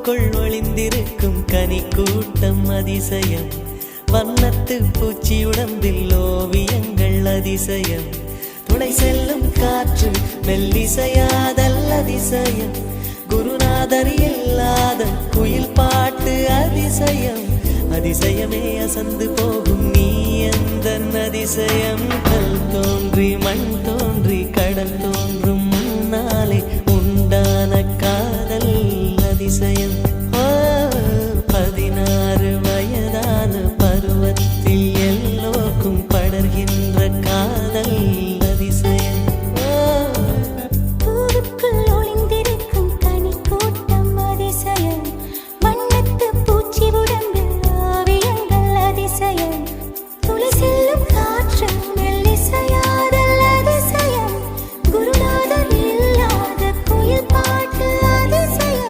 பூவுக்குள் ஒளிந்திருக்கும் கனி கூட்டம் அதிசயம். வண்ணத்து பூச்சி உடம்பில் ஓவியங்கள் அதிசயம். துணை செல்லும் காற்று மெல்லிசையாதல் அதிசயம். குருநாதர் இல்லாத குயில் பாட்டு அதிசயம். அதிசயமே அசந்து போகும் நீ எந்த அதிசயம். கல் தோன்றி மண் தோன்றி கடல் தோன்றும்